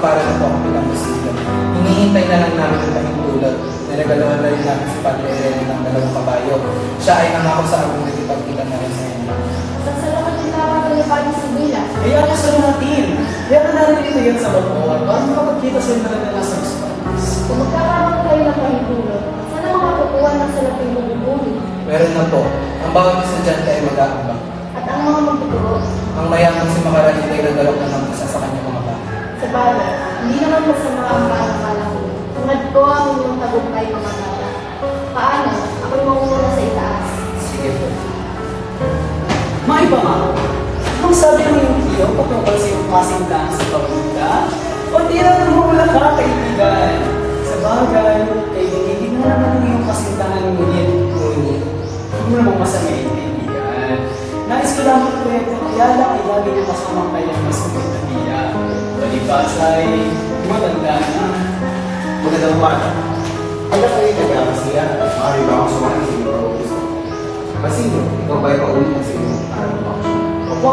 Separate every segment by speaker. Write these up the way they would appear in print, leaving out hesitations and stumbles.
Speaker 1: para na po kami ng musigan. Hinihintay na lang namin ang pahintulot. Niregalawan na rin namin si Padre Irene ng 2 kabayo. Siya ay nangako sa aming nagipagkita na rin sa inyo.
Speaker 2: Salamat din naman ni Padre Sibila.
Speaker 3: Kaya ako sa natin. Kaya ka narin yan sa babuhan para makapagkita sa inyo na sa Spanish.
Speaker 2: Kung magkakaroon kayo ng pahintulot, sana makakukuha ng salaping bubuli.
Speaker 1: Meron na po. Ang bawat estudyante ay mag-aambak.
Speaker 2: At ang mga magtuturo,
Speaker 1: Ang mayamang si Makaralita ay nagdalok na ng isa sa kanyang mga bata.
Speaker 2: sa bagay, hindi naman masama ang paalaala ko. Tungad ko ang inyong tagumpay mga bata. Paano? Ako'y mangunguna sa itaas.
Speaker 1: Sige po.
Speaker 3: Maiba nga. Ang sabi ng iyong tiyo patungkol sa iyong kasintahan sa pagbuda, o di na namumula ka, kaibigan. Sa bagay, kaibigan na naman ang iyong kasintahan ngunit. Hindi mo namang masama yung kaibigan. Nais ko lang ito kaya lang ay lagi niyo kasamang kayang mas kumitabiya. Palibas ay matanda na.
Speaker 4: Magandang umaga. Alam kayo nag-aamasiya at maaari ba akong sumahin sa inyong pag-uusap? Masino, ikaw ba ay paulit sa inyong araw-araw?
Speaker 3: Opo,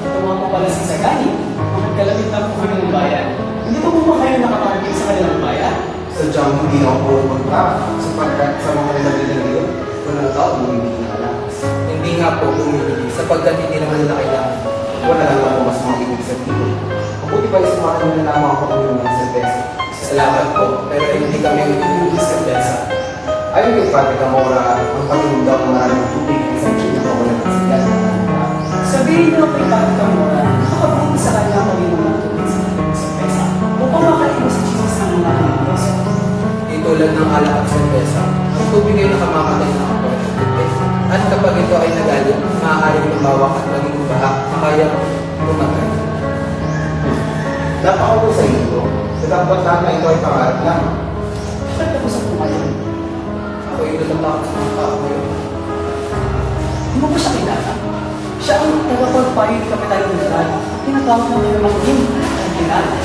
Speaker 3: ito nga po pala si Sagani. Magkalapit na po kami ng bayan. Hindi pa po ba kayo nakakarating sa kanilang bayan?
Speaker 4: Sadyang hindi na ako pumunta sapagkat sa mga nilagay na ngayon, walang tao bumibili ng alakas.
Speaker 1: Hindi nga po bumibili sapagkat hindi naman nila kailangan.
Speaker 4: Wala lang ako mas mga ibig sabihin. Mabuti pa isamahan mo na lamang ako ng mga cerveza.
Speaker 1: Salamat po, pero hindi kami bumibili sa besa.
Speaker 4: Ayon kay Padre Camora, ang pag-inom daw ng maraming tubig ay sa pinakawalan ng sigal ng kanila.
Speaker 3: Sabihin niyo kay Padre Camora, nakakabuti sa kanya mag-inom ng tubig sa pesa upang makalimos si Jesus ng mga Diyos.
Speaker 1: Di tulad ng alak at serbesa, ang tubig ay nakamamatay ng apoy at tubig. At kapag ito ay nagalit, maaaring lumawak at maging baha, makayang lumatay.
Speaker 4: Napakaupo sa iyo. Sa dapat na ito ay pangarap lamang.
Speaker 3: Bakit ako sa pumayon?
Speaker 1: Ako yung natatakot sa mga tao ngayon.
Speaker 3: Hindi mo ba siya kilala? Siya ang tagapagpayo ni Kapitan Luzal. Tinatawag mo niya naman din ang kilala.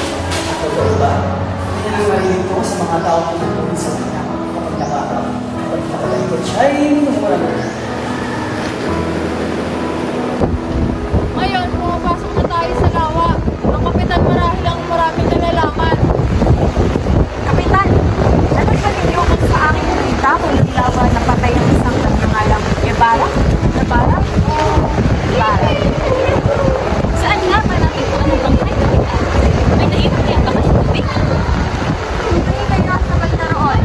Speaker 3: Totoo ba? Kaya nang marinig ko sa mga tao na nagpapit sa kanya kapag nakatalikod siya ay minumura na.
Speaker 5: Ngayon, pumapasok na tayo sa lawa. Ang kapitan marahil ang maraming nalalaman.
Speaker 6: Kapitan, alam ba ninyo kung sa aking nakita kung lawa na patay ang isang nangangalang Ibarra? Ibarra? Ibarra. Saan nga ba nakita ang bangkay, Kapitan? May naipon niya ba sa tubig? Hindi kayo nasa banda roon.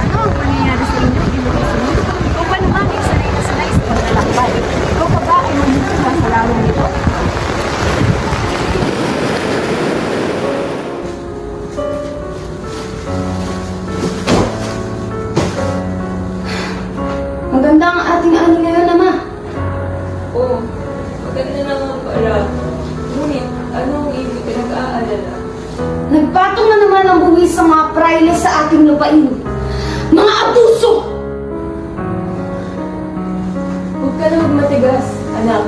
Speaker 6: Ano ang pangyayari sa inyo? Hindi mo kasunod? Ikaw pa naman ay sanay na sanay sa paglalakbay. Ikaw pa ba ay mamulit ka sa larong ito?
Speaker 2: Maganda ang ating ani ngayon, Ama.
Speaker 7: Oo, maganda naman pala. Ngunit, anong ibig pinag-aalala?
Speaker 2: Nagpatong na naman ang buwis sa mga praile sa ating lupain. Mga abuso!
Speaker 7: Huwag ka na magmatigas, anak.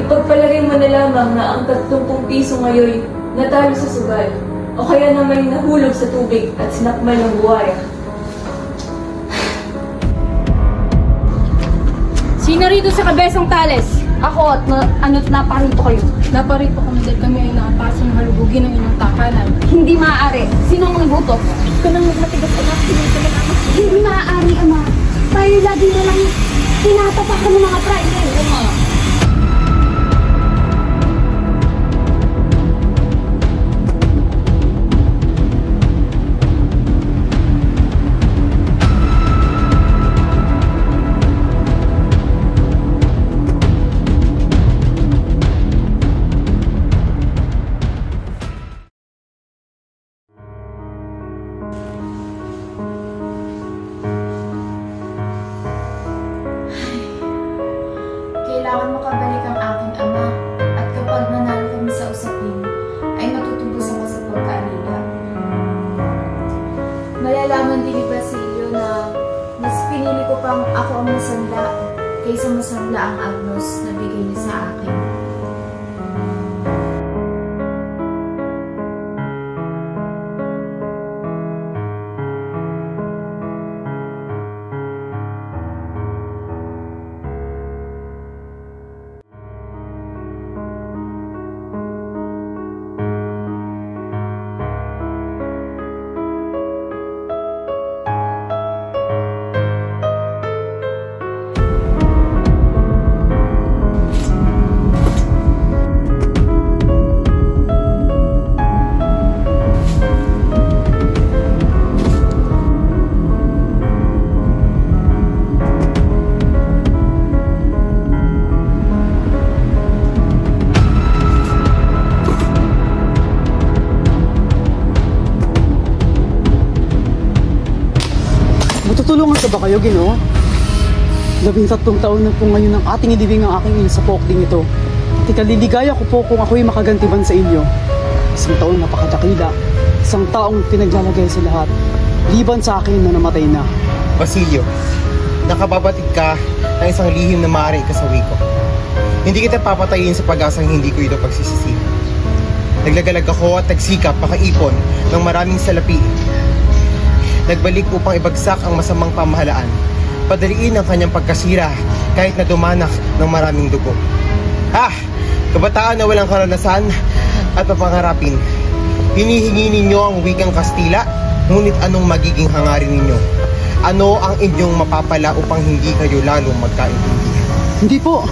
Speaker 7: Ipagpalagay mo na lamang na ang 30 piso ngayon natalo sa sugal. O kaya naman nahulog sa tubig at sinakmal ng buwaya.
Speaker 5: Sino rito sa kabesang tales?
Speaker 6: Ako at ano't naparito kayo.
Speaker 5: Naparito kami dahil kami ay nakapasang halugugin ng inyong takanan.
Speaker 6: Hindi maaari. Sino ang nagbuto?
Speaker 5: Huwag ka nang magmatigas, anak. Sinunod
Speaker 2: Hindi maaari, Ama. Tayo lagi na lang tinatapakan ng mga praile.
Speaker 8: Kailangan makabalik ang aking ama at kapag nanalo kami sa usapin, ay matutubos ako sa pagkaalila. Malalaman din ni Basilio na mas pinili ko pang ako ang masanda kaysa masanda ang agnos na bigay niya sa akin.
Speaker 3: kayo, Ginoo. 13 taon na po ngayon ang ating ilibing ang aking ina sa pokling ito. At ikaliligaya ko po kung ako'y makagantiban sa inyo. Isang taong napakadakila, isang taong pinaglalagay sa lahat, liban sa akin na namatay na.
Speaker 4: Basilio, nakababatid ka ng isang lihim na maaaring ikasawi ko. Hindi kita papatayin sa pag-asang hindi ko ito pagsisisihan. Naglagalag ako at nagsikap makaipon ng maraming salapi. Nagbalik upang ibagsak ang masamang pamahalaan, padaliin ang kanyang pagkasira kahit na dumanak ng maraming dugo. Kabataan na walang karanasan at mapangarapin. Hinihingi ninyo ang wikang Kastila, ngunit anong magiging hangarin ninyo? Ano ang inyong mapapala upang hindi kayo lalong magkaintindihan?
Speaker 3: Hindi po.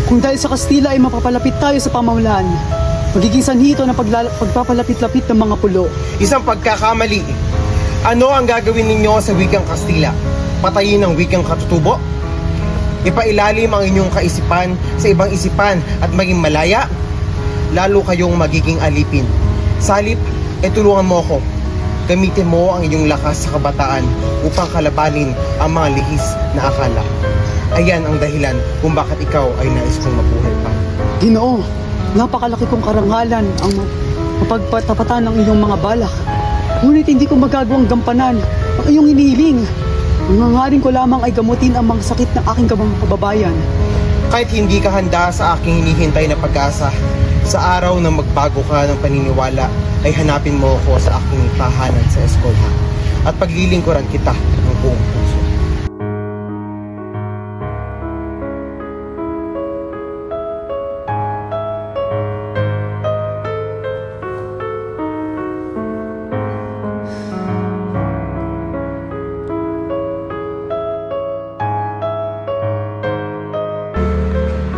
Speaker 3: Kung dahil sa Kastila ay mapapalapit tayo sa pamahalaan, magiging sanhi ito ng pagpapalapit-lapit ng mga pulo.
Speaker 4: Isang pagkakamali. Ano ang gagawin ninyo sa wikang Kastila? Patayin ang wikang katutubo? Ipailalim ang inyong kaisipan sa ibang isipan at maging malaya? Lalo kayong magiging alipin. Salip, tulungan mo ako. Gamitin mo ang inyong lakas sa kabataan upang kalabanin ang mga lihis na akala. Ayan ang dahilan kung bakit ikaw ay nais kong mabuhay pa.
Speaker 3: Ginoo, napakalaki kong karangalan ang mapagpatapatan ng iyong mga balak. Ngunit hindi ko magagawang gampanan ang iyong inihiling. Ang hangarin ko lamang ay gamutin ang mga sakit ng aking kababayan.
Speaker 4: Kahit hindi ka handa sa aking hinihintay na pag-asa, sa araw na magbago ka ng paniniwala, ay hanapin mo ako sa aking tahanan sa eskolha at paglilingkuran kita ng buong puso.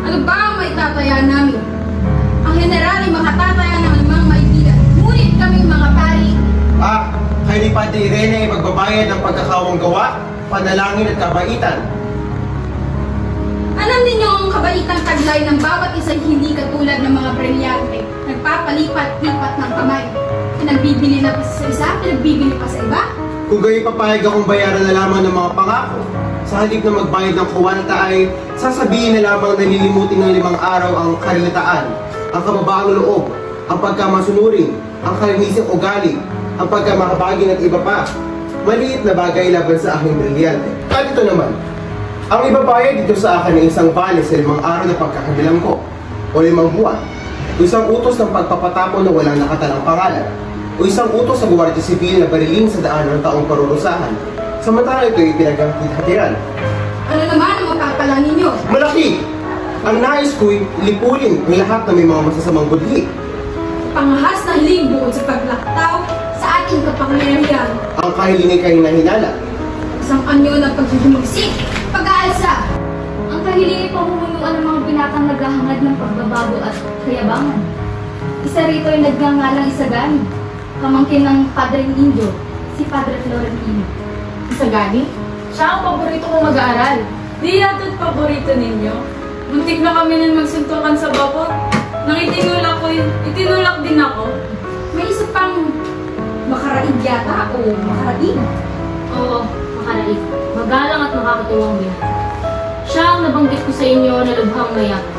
Speaker 5: Ano ba ang maitataya namin? Ang general ay makatataya ng limang maibigan. Ngunit kaming mga pari.
Speaker 4: Kay ni Padre Irene ay magbabayad ng pagkakawang gawa, panalangin at kabaitan.
Speaker 5: Alam ninyo ang kabaitang taglay ng bawat isa'y hindi katulad ng mga brilyante. Nagpapalipat-lipat ng kamay. Pinagbibili na pa sa isa, pinagbibili pa sa iba.
Speaker 4: Kung gayon papayag akong bayaran na lamang ng mga pangako, sa halip na magbayad ng kuwanta ay sasabihin na lamang nalilimutin ng 5 araw ang kalitaan, ang kababaang loob, ang pagkamasunuring, ang kalinisang ugali, ang pagkamakabagin at iba pa. Maliit na bagay laban sa aking brilyante. At ito naman, ang ibabayad dito sa akin ay isang vale sa 5 araw na pagkakabilang ko, o 5 buwan, o isang utos ng pagpapatapon na walang nakatalang pangalan, o isang utos sa Guardia Civil na bariling sa daan ng taong parurusahan. Samantalang ito ay pinagkakatiran.
Speaker 5: Ano naman ang mapapala ninyo?
Speaker 4: Malaki! Ang nais ko'y lipulin ang lahat na may mga masasamang budhi.
Speaker 5: Pangahas na hiling bukod sa paglaktaw sa ating kapangyarihan.
Speaker 4: Ang kahiling ay kahinahinala.
Speaker 5: Isang anyo ng paghihimagsik, pag-aalsa.
Speaker 8: Ang kahiling ay pamumunuan ng mga binatang naghahangad ng pagbabago at kayabangan. Isa rito ay nagngangalang Isagani, pamangkin ng Padre Indio, si Padre Florentino.
Speaker 7: Isagani? Siya ang paborito kong mag-aaral. Di yato't paborito ninyo. Muntik na kami nun magsuntukan sa bako. Nang itinulak din ako.
Speaker 5: May isa pang makaraig yata o makaraig.
Speaker 9: Oo, makaraig. Magalang at nakakatuwang binata. Siya ang nabanggit ko sa inyo na lubhang mayaman.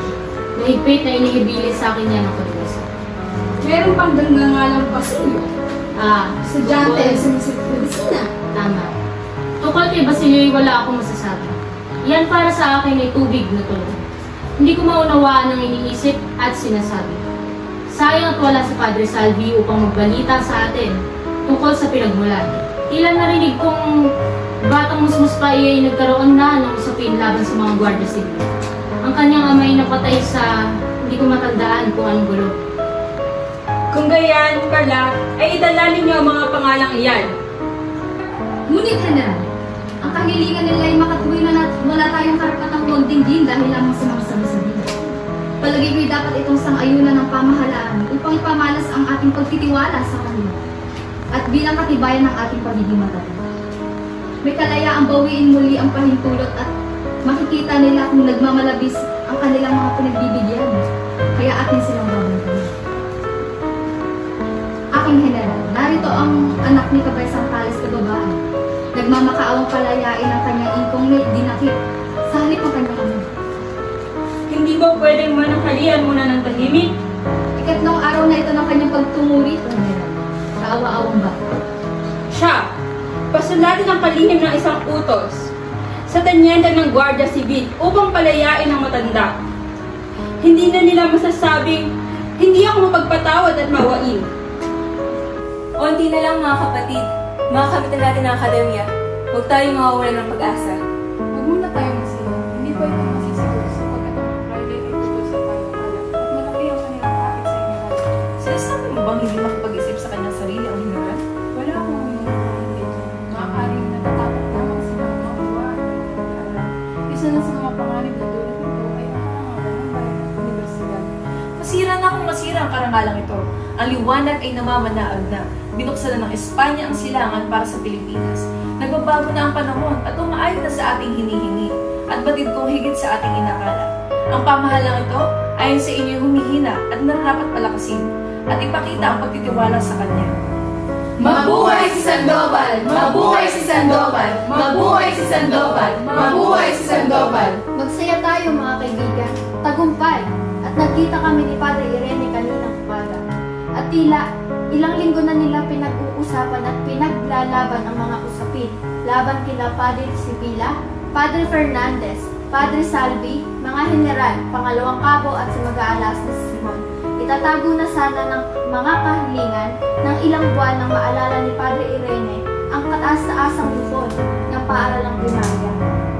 Speaker 9: Mahigpit na inihibili sa akin yan ang pag-isa.
Speaker 5: Meron pang dangangalang Basilio. Estudyante sa medisina.
Speaker 9: Tama. Tungkol kay Basilio, wala akong masasabi. Yan para sa akin ay tubig na tulog. Hindi ko maunawaan ang iniisip at sinasabi. Sayang at wala si Padre Salvi upang magbalita sa atin tungkol sa pinagmulan. Ilan narinig kong batang musmus pa ay nagkaroon na ng usapin laban sa mga Guardia Civil. Ang kanyang amay napatay sa hindi ko matandaan kung anong gulo.
Speaker 7: Kung gayan pala, ay idala ninyo ang mga pangalang iyan.
Speaker 2: Ngunit General, ang kahilingan nila ay makatuloy na wala tayong karapatang kontingin dahil lamang sa mga sabi-sabi. Palagay ko'y dapat itong sang-ayunan ng pamahalaan upang ipamalas ang ating pagtitiwala sa kanila at bilang katibayan ng ating pagiging matatag. May kalayaang bawiin muli ang pahintulot at makikita nila kung nagmamalabis ang kanilang mga pinagbibigyan. Kaya atin silang babantayan. Aking General, narito ang anak ni Kabaysang Pales na babae. Nagmamakaawang palayain ang kanyang ingkong dinakip sa halip ng kanyang ama.
Speaker 6: Hindi ba pwedeng mananghalian muna ng tahimik?
Speaker 2: Ikatlong araw na ito ng kanyang pagtungo rito, kaawa-awang ba?
Speaker 5: Siya, pasulatin ang palihim ng isang utos sa tanyente ng Guardia Civil upang palayain ang matanda. Hindi na nila masasabing, hindi ako mapagpatawad at mawain.
Speaker 7: Onti na lang mga kapatid, makakamitan natin ang akademya. Huwag tayong mawawalan ng pag-asa.
Speaker 10: Huwag muna tayong masira. Hindi pa ito masisiguro sapagkat ang Friday ay tutos sa pagkakalam at malaki ang kanilang kahit sa inyo.
Speaker 6: Sinasabi mo bang hindi makapag-isip sa kanyang sarili ang general?
Speaker 10: Wala akong hindi. Maaaring natatakot lamang sila ng mga buwan. Isa na sa mga panganib na tulad nito ay ang karangalan ng bayan at universidad.
Speaker 6: Masira na kung masira ang karangalang ito. Ang liwanag ay namamanaag na. Binuksan na ng Espanya ang silangan para sa Pilipinas. Nagbabago na ang panahon at umaayon na sa ating hinihingi at batid kong higit sa ating inakala. Ang pamahalang ito ayon sa inyo humihina at nararapat palakasin at ipakita ang pagtitiwala sa kanya.
Speaker 5: Mabuhay si Sandoval! Mabuhay si Sandoval! Mabuhay si Sandoval! Mabuhay si Sandoval!
Speaker 8: Magsaya tayo mga kaibigan, tagumpay, at nagkita kami ni Padre Irene kaninang umaga. At tila, ilang linggo na nila pinag-uusapan at pinaglalaban ang mga usapin laban kila Padre Sibila, Padre Fernandez, Padre Salvi, mga general, pangalawang kabo at si mag-aalas na si Simon. Itatago na sana ng mga kahilingan ng ilang buwan nang maalala ni Padre Irene ang kataas-taasang lupon ng paaralang primarya.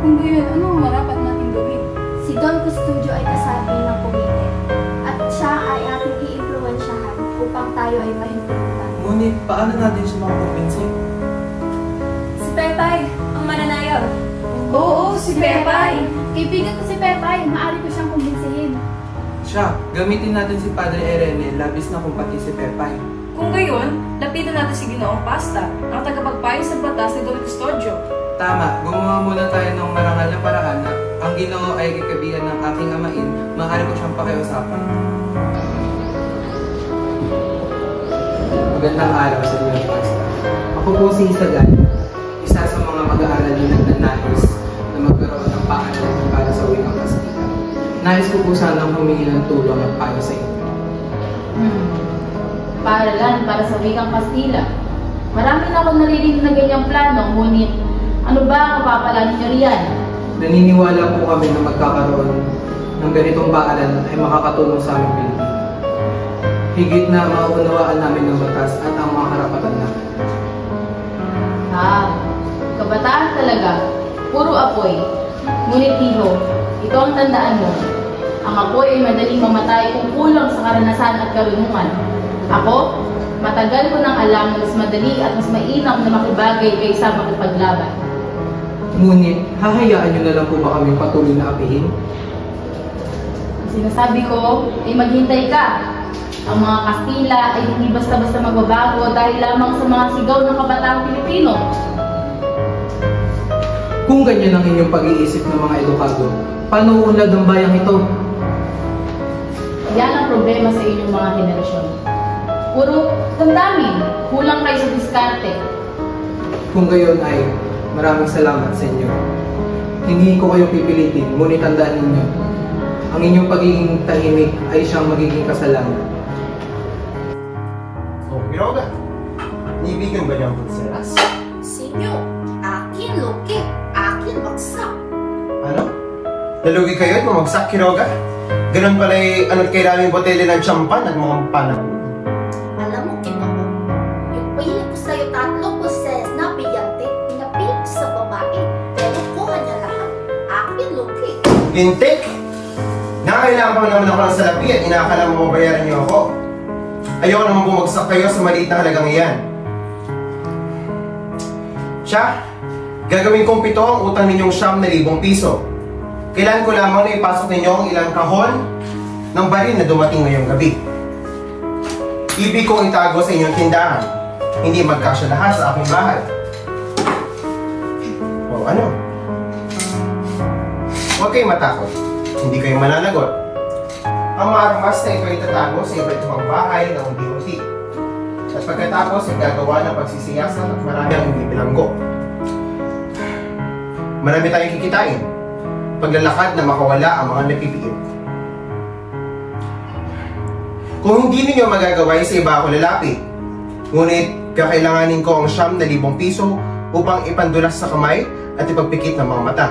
Speaker 10: Kung gayon, ano ang marapat natin gawin?
Speaker 8: Si Don Custodio ay kasabi ng komite at siya ay ating iimpluwensyahan upang tayo ay mahintulutan.
Speaker 1: Ngunit paano natin siya makakumbinsi?
Speaker 7: Si Pepay, ang mananayaw.
Speaker 5: Oo, si Pepay!
Speaker 10: Kaibigan ko si Pepay, maaari ko siyang kumbinsihin.
Speaker 1: Siya, gamitin natin si Padre Irene, labis na kung pati si Pepay.
Speaker 6: Kung gayon, lapitan natin si Ginoong Pasta, ang tagapagpayo sa batas ni Don Custodio.
Speaker 1: Tama, gumawa muna tayo ng marangal na paraan na ang Ginoo ay kaibigan ng aking amain, maaari ko siyang pakiusapan. Magandang araw sa inyo, Pastor. Ako po si Isagan, isa sa mga mag-aaral na nagnanais na magkaroon ng paaralan para sa wikang Kastila. Nais ko po sanang humingi ng tulong at payo sa inyo.
Speaker 9: Paaralan para sa wikang Kastila. Marami na akong naririnig na ganyang plano, ngunit ano ba ang mapapalanin niyo riyan?
Speaker 1: Naniniwala po kami na magkakaroon ng ganitong paaralan ay makakatulong sa aming Pilipino. Higit na maunawaan namin ng batas at ang mga karapatan namin.
Speaker 9: Kabataan talaga. Puro apoy. Ngunit Hiho, ito ang tandaan mo. Ang apoy ay madaling mamatay kung kulang sa karanasan at karunungan. Ako, matagal ko nang alam na mas madali at mas mainam na makibagay kaysa makipaglaban.
Speaker 1: Ngunit, hahayaan niyo na lang po ba kami patuloy na apihin?
Speaker 9: Ang sinasabi ko ay maghintay ka. Ang mga Kastila ay hindi basta-basta magbabago dahil lamang sa mga sigaw ng kabataang Pilipino.
Speaker 1: Kung ganyan ang inyong pag-iisip ng mga edukado, paano uunlad ang bayang ito?
Speaker 9: Yan ang problema sa inyong mga henerasyon. Puro damdamin, kulang kayo sa diskarte.
Speaker 1: Kung gayon ay maraming salamat sa inyo. Hindi ko kayo pipilitin, ngunit tandaan ninyo, ang inyong pagiging tahimik ay siyang magiging kasalanan.
Speaker 4: Oh, Quiroga, nibigan ba niyang pagsaras?
Speaker 11: Sinyo, akin luki, akin baksak.
Speaker 4: Ano? Nalugi kayo at mamagsak, Quiroga? Ganun pala'y ano't kailangan botelya ng tsampan at mga panahon.
Speaker 11: Alam mo, Ginoo, yung pili ko sa'yo 3 poses na piyante, pinapili ko sa babae, pero kuha niya lahat. Akin luki.
Speaker 4: Lintik! Nakakailangan pa naman ako ng salapi at inaakala mo mabayaran niyo ako. Ayoko naman bumagsak kayo sa maliit na halagang iyan. Siya, gagawin kong 7 ang utang ninyong 9,000 piso. Kailangan ko lamang na ipasok ninyo ang ilang kahon ng baril na dumating ngayong gabi. Ibig kong itago sa inyong tindahan. Hindi magkasya lahat sa aking bahay. O ano? Huwag kayong matakot. Hindi kayo mananagot. Ang mga armas na ito ay tatago sa iba't ibang bahay na unti-unti. At pagkatapos ay gagawa ng pagsisiyasan at marami ang hindi bilanggo. Marami tayong kikitain. Paglalakad na makawala ang mga napipiit. Kung hindi ninyo magagawa, sa iba ako lalapit. Ngunit kakailanganin ko ang 9,000 piso upang ipandulas sa kamay at ipagpikit ng mga mata.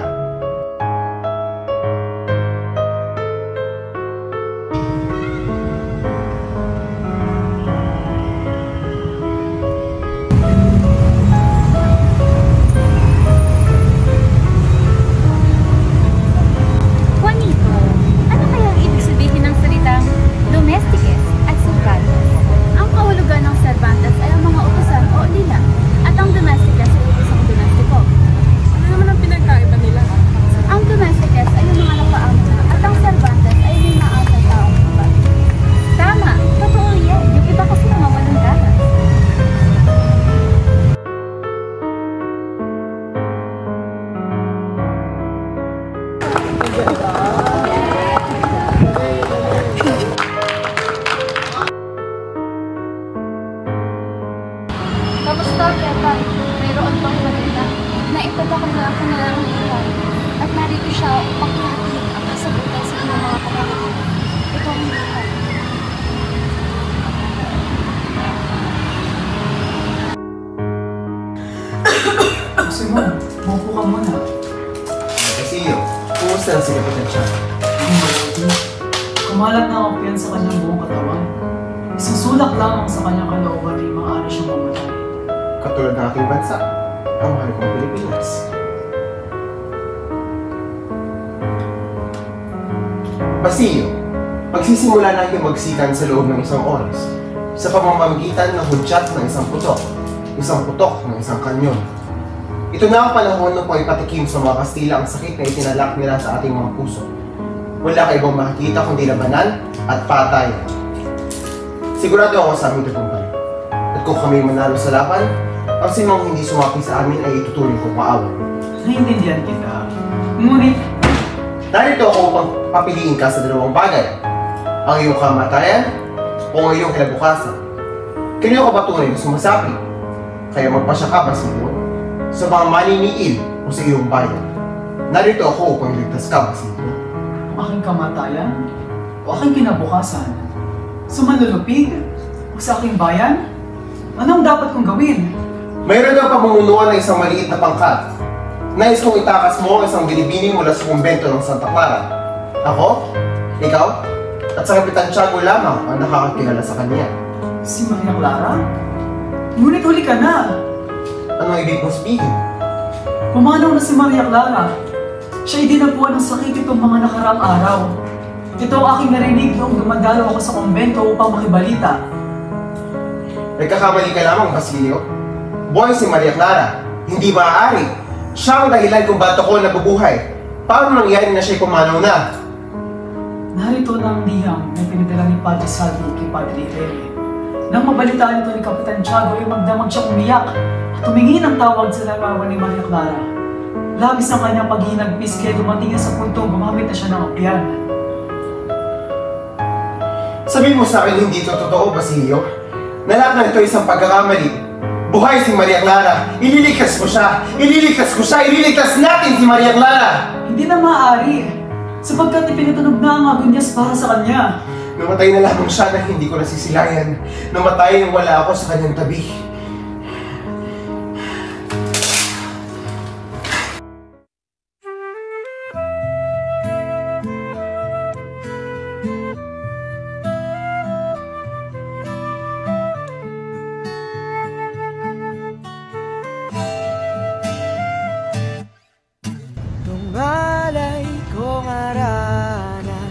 Speaker 10: Kamusta, Keta? Mayroon bang maganda? Naipadala ko na ako na lang ng iwan. At narito siya upang ihatid ang kasagutan sa inyong mga kapatid. Ito ang buhay.
Speaker 3: Simon, maupo ka muna.
Speaker 4: Basilio, kumusta na si Kapitan Tiago?
Speaker 3: Ang mabuti. Kumalat na ang piyan sa kanyang buong katawan. Isang sulak lamang sa kanyang kalooban ay maaari siyang mamatay.
Speaker 4: Katulad ng ating bansa, ang mahal kong Pilipinas. Basilio, magsisimula natin magsikan sa loob ng 1 oras sa pamamagitan ng hudyat ng isang putok ng isang kanyon. Ito na ang panahon nung ipatikim sa mga Kastila ang sakit na itinalak nila sa ating mga puso. Wala kayo bang makikita kundi labanan at patay. Sigurado ako sa aming tagumpay. At kung kami manalo sa laban, ang sinumang hindi sumapi sa amin ay itutuloy kong maawan.
Speaker 3: Naiintindihan kita. Ngunit,
Speaker 4: narito ako upang papiliin ka sa 2 bagay. Ang iyong kamatayan o ang iyong kinabukasan. Kanino ka ba tunay na sumasapi? Kaya magpasya ka, Basilio, sa mga maniniil o sa iyong bayan. Narito ako upang ligtas ka, Basilio.
Speaker 3: aking kamatayan o aking kinabukasan? Sa manlulupig o sa aking bayan? Anong dapat kong gawin?
Speaker 4: Mayroon kang pamumunuan ng isang maliit na pangkat. Nais kong itakas mo ang isang binibining mula sa kumbento ng Santa Clara. Ako, ikaw, at sa Kapitan Tiago lamang ang nakakakilala sa kanya.
Speaker 3: Si Maria Clara? Ngunit huli ka na!
Speaker 4: Anong ibig mong sabihin?
Speaker 3: Pumanaw na si Maria Clara. Siya'y dinapuan ng sakit itong mga nakaraang araw. Ito ang aking narinig noong dumadalaw ako sa kumbento upang makibalita.
Speaker 4: Nagkakamali ka lamang, Basilio. Buhay si Maria Clara. Hindi maaari. Siya ang dahilan kung ba't ako nabubuhay. Paano nangyari na siya'y pumanaw na?
Speaker 3: Narito na ang liham na pinadala ni Padre Salvi kay Padre Irene. Nang mabalitaan ito ni Kapitan Tiago ay magdamag siya umiyak at tumingin ang tawag sa larawan ni Maria Clara. Labis ang kanyang paghinagpis kaya dumating sa puntong gumamit na siya ng apyan.
Speaker 4: Sabihin mo sa akin hindi ito totoo, Basilio. Na lahat na ito ay isang pagkakamali. Buhay si Maria Clara. Ililigtas ko siya. Ililigtas ko siya. Ililigtas natin si Maria Clara.
Speaker 3: Hindi na maaari. Sapagkat ipinatunog na ang agunyas para sa kanya.
Speaker 4: Namatay na lamang siya na hindi ko nasisilayan. Namatay nang wala ako sa kanyang tabi.
Speaker 12: Malay kong aranan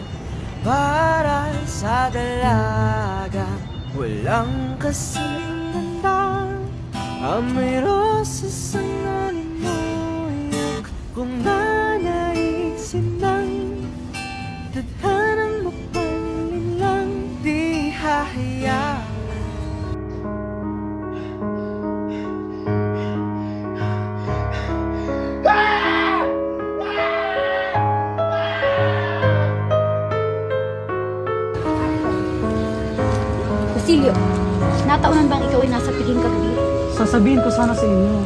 Speaker 12: para sa dalaga, walang kasing-ganda. Amoy rosas ang naninuyok kung nanaigsin lang. Tadhanang mapalin lang, di hahayaan.
Speaker 2: Basilio, nataunan bang ikaw ay nasa piling kagabi?
Speaker 3: Sasabihin ko sana sa inyo,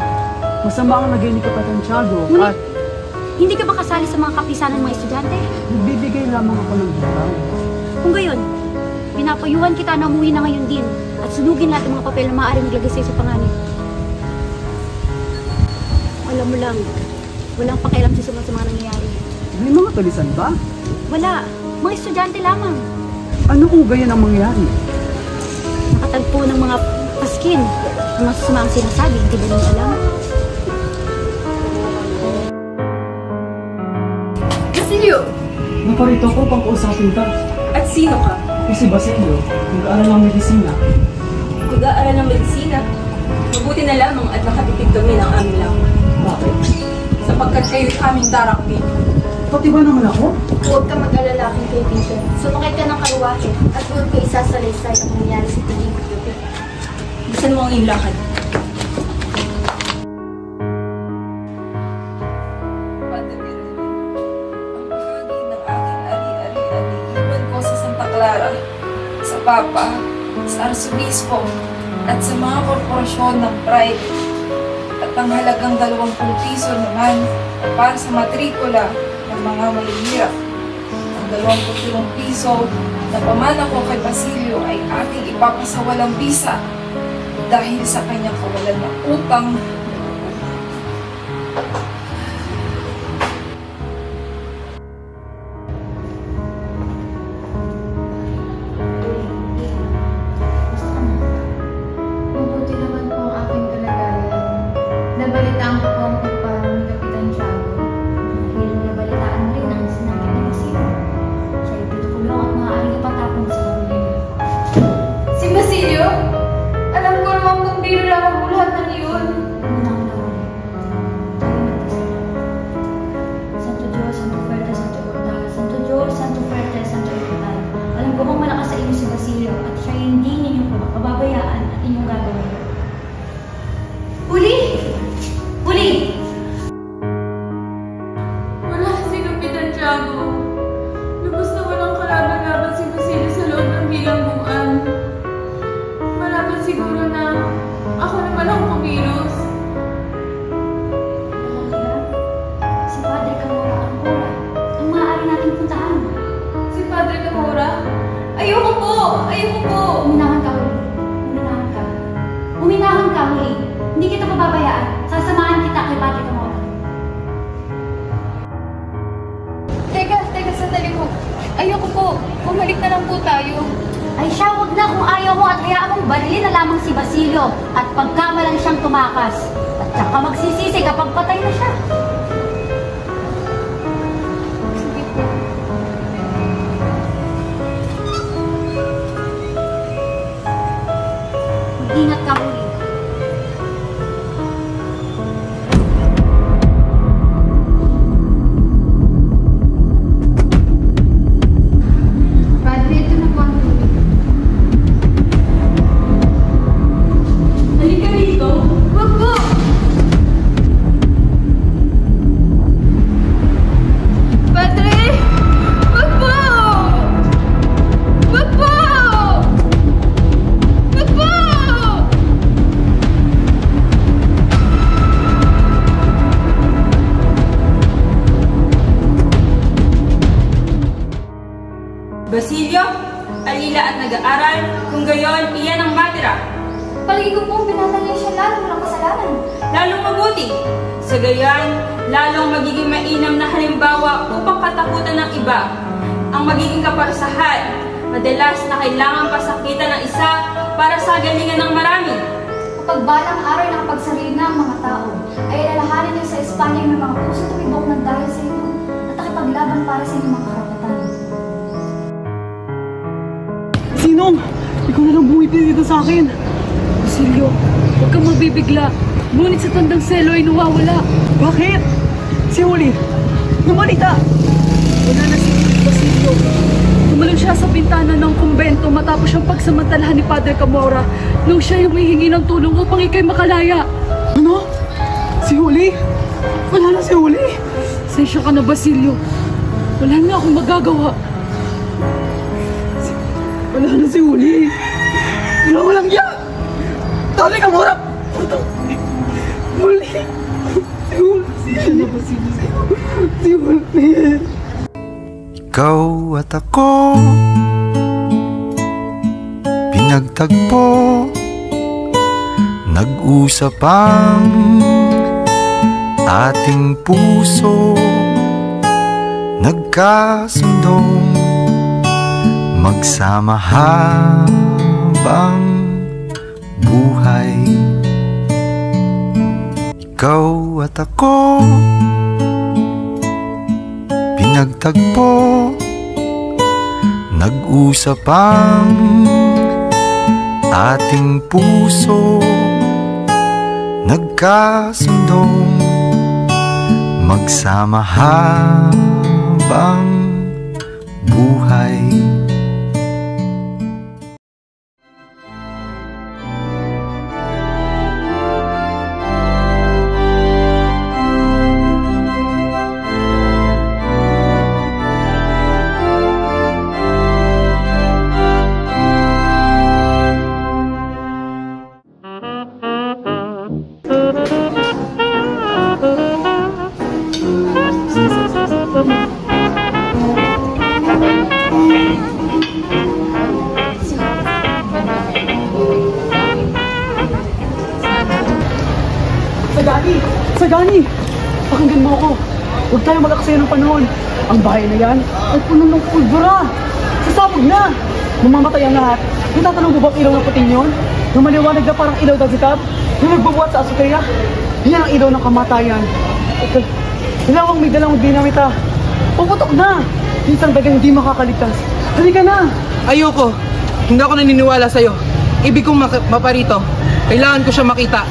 Speaker 3: masama ang nagay ni Kapitan Tiago at
Speaker 13: Hindi ka ba kasali sa mga kapisanan ng mga estudyante?
Speaker 3: Nagbibigay lamang ako ng butang.
Speaker 13: Kung gayon, pinapayuhan kita na umuwi na ngayon din at sunugin lahat ng mga papel na maaaring maglagay sa'yo sa panganib. Alam mo lang, walang pakialam si Suman sa mga nangyayari.
Speaker 3: May mga tulisan ba?
Speaker 13: Wala. Mga estudyante lamang.
Speaker 3: Ano kung gayon ang mangyari?
Speaker 13: Nakatagpo ng mga paskin. Mga susamang sinasabi, hindi ba nyo alam?
Speaker 7: Basilio!
Speaker 3: Naparito ko pang kausapin ka.
Speaker 7: At sino ka?
Speaker 3: Si Basilio, nag-aaral ng medisina.
Speaker 7: Nag-aaral ng medisina? Mabuti na lamang at nakatitig kami ng aming lang.
Speaker 3: Bakit?
Speaker 7: Sapagkat kayo'y aming darakpin.
Speaker 3: Pati ba naman ako?
Speaker 10: Huwag ka mag-alala aking kaibigan. Sumakay ka ng karwahe at doon ko isasalaysay ang nangyari sa tingin ko.
Speaker 7: Bisan mo ang iyong lakad.
Speaker 14: Sa Papa, sa Arsobispo, at sa mga korporasyon ng Pride, at ang halagang 20 piso naman para sa matrikula ng mga mahihirap. Ang 27 piso na pamana ko kay Basilio ay ating ipapasawalang bisa dahil sa kanyang kawalan ng utang.
Speaker 8: Nabalitaan ko po ang pagparang ni Kapitan Tiago. Dahil nabalitaan na rin ang sinakit ni Basilio. Siya ay titukulong at maaaring ipatapon sa Carolina.
Speaker 7: Si Basilio? Alam ko naman kung biro lang ang lahat ng iyon.
Speaker 8: Muna ang lawin. Tayo magdasal. Santo Diyos, Santo Fuerte, Santo Immortal. Santo Diyos, Santo Fuerte, Santo Immortal. Alam ko bang malakas sa inyo si Basilio at siya ay hindi ninyo pababayaan at inyong gagawin.
Speaker 7: Uli!
Speaker 8: Uli!
Speaker 7: Wala si Kapitan Tiago. Lubos na walang kalaban-laban si Basilio sa loob ng bilangguan. Malaban siguro na ako naman ang kumilos.
Speaker 8: Si Padre Camora ang pura. Ang maaari nating puntahan.
Speaker 7: Si Padre Camora? Ayoko po! Ayoko po!
Speaker 8: Uminahan ka, Huli. Uminahan ka. Uminahan ka, Huli. Hindi kita pababayaan. Sasamahan kita kay Padre Camora.
Speaker 7: Teka, sandali po. Ayoko po. Bumalik na lang po tayo.
Speaker 8: Ay siya, wag na kung ayaw mo at hayaan mong barilin na lamang si Basilio at pagkamalan siyang tumakas. At saka magsisisi kapag patay na siya.
Speaker 7: Sige po.
Speaker 8: Mag-ingat ka, Huli.
Speaker 7: Padre, ito na po ang tubig. Halika rito. Wag po! Padre! Wag po! Wag po! Wag po!
Speaker 5: Basilio, alila at nag-aaral, kung gayon, iyan ang matira.
Speaker 8: Palagi ko pong pinatangay siya lalo ng kasalanan.
Speaker 5: Lalong mabuti. Sa gayon, lalong magiging mainam na halimbawa upang katakutan ng iba. Ang magiging kaparusahan, madalas na kailangan pasakitan ng isa para sa galingan ng marami.
Speaker 8: Kapag balang araw ng pagsarili ng mga tao, ay alalahanin niyo sa Espanya ng mga puso tumibok ng dahil sa inyo at nakipaglaban para sa inyong mga karapatan.
Speaker 3: Sinong? Ikaw na lang bumipili dito sa akin.
Speaker 7: Basilio, huwag kang mabibigla. Ngunit sa tandang selo ay nawawala.
Speaker 3: Bakit? Si Uli, numalita.
Speaker 7: Wala na si Basilio. Tumalon siya sa bintana ng kumbento matapos siyang pagsamantalahan ni Padre Camora nung siya yung hihingi ng tulong upang ikay makalaya.
Speaker 3: Ano? Si Uli? Wala na si Uli.
Speaker 7: Sensya ka na, Basilio. Wala na akong magagawa.
Speaker 3: Wala na si Uli. Walang yan. Padre Camora! Uli! Si Uli!
Speaker 12: Si Walter. Ikaw at ako pinagtagpo, nag-usap ang ating puso, nagkasundong magsama habang buhay. Ikaw at ako pinagtagpo, nag-usap ang ating puso, nagkasundong magsama habang buhay.
Speaker 3: Sagani! Pakinggan mo ako. Huwag tayo mag-aksaya ng panahon. Ang bahay na yan ay puno ng pulbura. Sasabog na! Mamamatay ang lahat. Natatanong mo ba ang ilaw ng puting yun? Yung maliwanag na parang ilaw ng sikat? Yung nagbubuhat sa asukaya? Yan ang ilaw ng kamatayan. Ilawang may dalawang dinamita. Puputok na! Isang dagang hindi makakaligtas. Halika na!
Speaker 1: Ayoko. Hindi ako naniniwala sa'yo. Ibig kong maparito. Kailangan ko siya makita.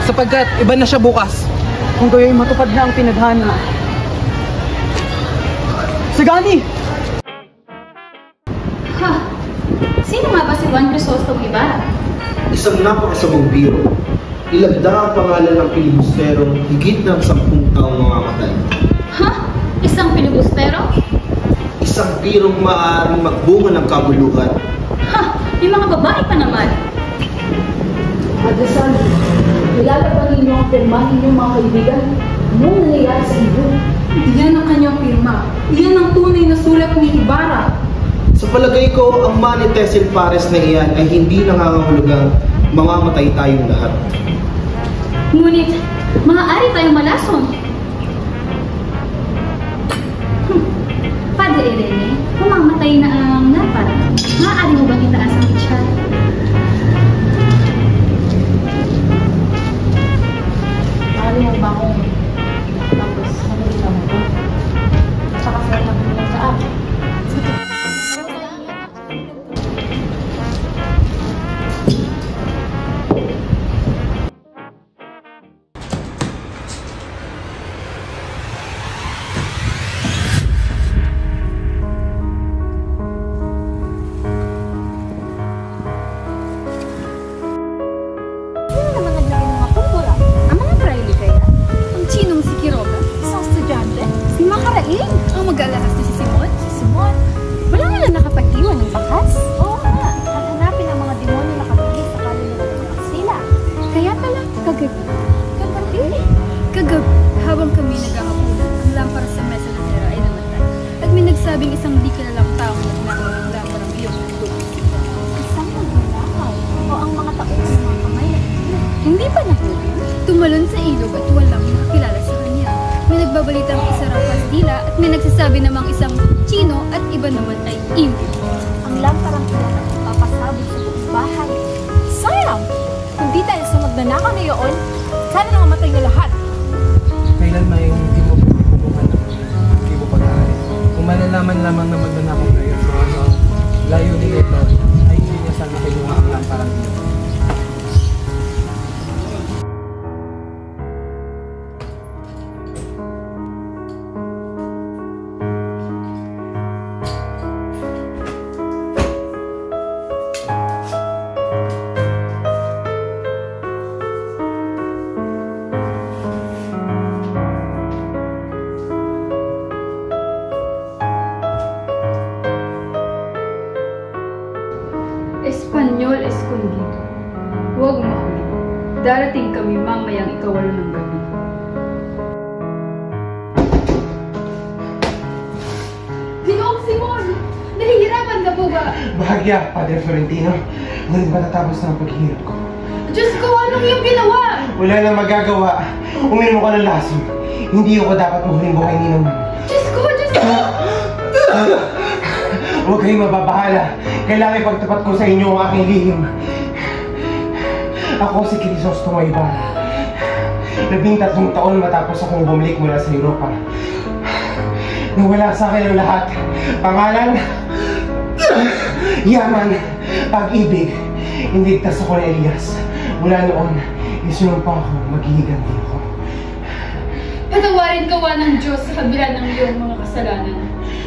Speaker 1: Sapagkat iba na siya bukas.
Speaker 3: Kung kayo'y matupad na ang tinadhana. Sagani!
Speaker 13: Ha? Sino nga ba si Juan Crisostong Ibarra?
Speaker 4: Isang napakasamang biro. Ilagda ang pangalan ng pilibustero higit ng 10 taong mamamatay.
Speaker 13: Ha? Isang pilibustero?
Speaker 4: Isang birong maaaring magbunga ng kabuluhan.
Speaker 13: Ha? Yung mga babae pa naman.
Speaker 7: Madasal, kilala ba ninyo ang pirma ninyong mga kaibigan? Anong nangyayari sa inyo?
Speaker 5: Iyan ang kanyang pirma. Iyan ang tunay na sulat ni Ibarra.
Speaker 4: Sa palagay ko, ang Manny Tessil Pares na iyan ay hindi nangangahulugang mamamatay tayong lahat.
Speaker 13: Ngunit, maaari tayong malason. Padre Irene, mamamatay na ang napara. Maaari mo bang itaas ang siya?
Speaker 6: Maaari mo ba akong tapos nalita mo ito? Tsaka sa natin mo lang sa akin.
Speaker 2: Kagabi, habang kami naghahapunan, ang lampara sa mesa ng Hera ay namatay. At may nagsabing isang di kilalang taong nagnakaw ng lamparang iyong nagtubig.
Speaker 13: Isang magnanakaw? O ang mga taong sa mga kamay na
Speaker 2: Hindi pa nahuli. Tumalon sa ilog at walang nakakilala sa kanya. May nagbabalitang isa raw Kastila at may nagsasabi namang isang Chino at iba naman ay Indio.
Speaker 13: Ang lamparang kilala ang papasabog sa buong bahay.
Speaker 6: Sayang! Kung di tayo sa magnanakaw na iyon, sana nangamatay na lahat.
Speaker 1: Kailan may hindi mo pupungan hindi mo pag-aari. Kung malalaman lamang na magnanakaw na yun, ano, layunin ito ay hindi niya sana kinuha ang lamparang iyon.
Speaker 5: Espanyol Escondido. Huwag mahuli. Darating kami mamayang 8:00 ng gabi.
Speaker 4: Bahagya, Padre Florentino. Ngunit matatapos na ang paghihirap ko.
Speaker 5: Diyos ko, anong iyong ginawa?
Speaker 4: Wala nang magagawa. Uminom ako ng lason. Hindi ako dapat mahuling buhay ni naman.
Speaker 5: Diyos ko, Diyos ko!
Speaker 4: Huwag kayong mababahala. Kailangan ipagtapat ko sa inyo ang aking lihim. Ako si Crisostomo Ibarra. 13 taon matapos akong bumalik mula sa Europa. Nawala sa akin ang lahat. Pangalan, yaman, pag-ibig. Indigtas ako ni Elias. Mula noon, isinumpa ako, maghihiganti ako.
Speaker 5: Patawarin kawa ng Diyos sa kabila ng iyong mga kasalanan.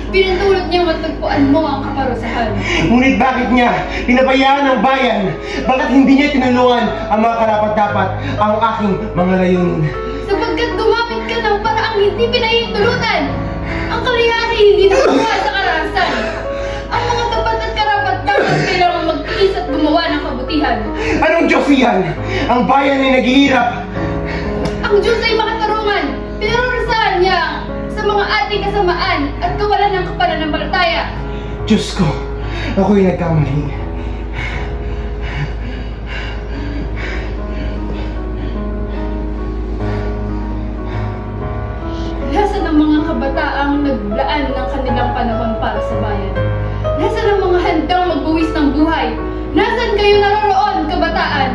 Speaker 5: Pinatulot niya matagpuan mo ang kaparusahan.
Speaker 4: Ngunit bakit niya pinabayaan ang bayan? Bakit hindi niya tinulungan ang mga karapat-dapat ang aking mga layunin?
Speaker 5: Sapagkat gumamit ka ng paraang hindi pinahintulutan. Ang kalihan ay hindi nakuha sa karahasan. Ang mga tapat at karapat-dapat kailangan magtiis at gumawa ng kabutihan.
Speaker 4: Anong Diyos iyan? Ang bayan ay naghihirap.
Speaker 5: Ang Diyos ay makatarungan. Pinarurusahan niya sa mga ating kasamaan at kawalan ng kapananampalataya.
Speaker 4: Diyos ko, ako'y nagkamali.
Speaker 5: Nasaan ang mga kabataang naglaan ng kanilang panahon para sa bayan? Nasaan ang mga handang magbuwis ng buhay? Nasaan kayo naroroon, kabataan?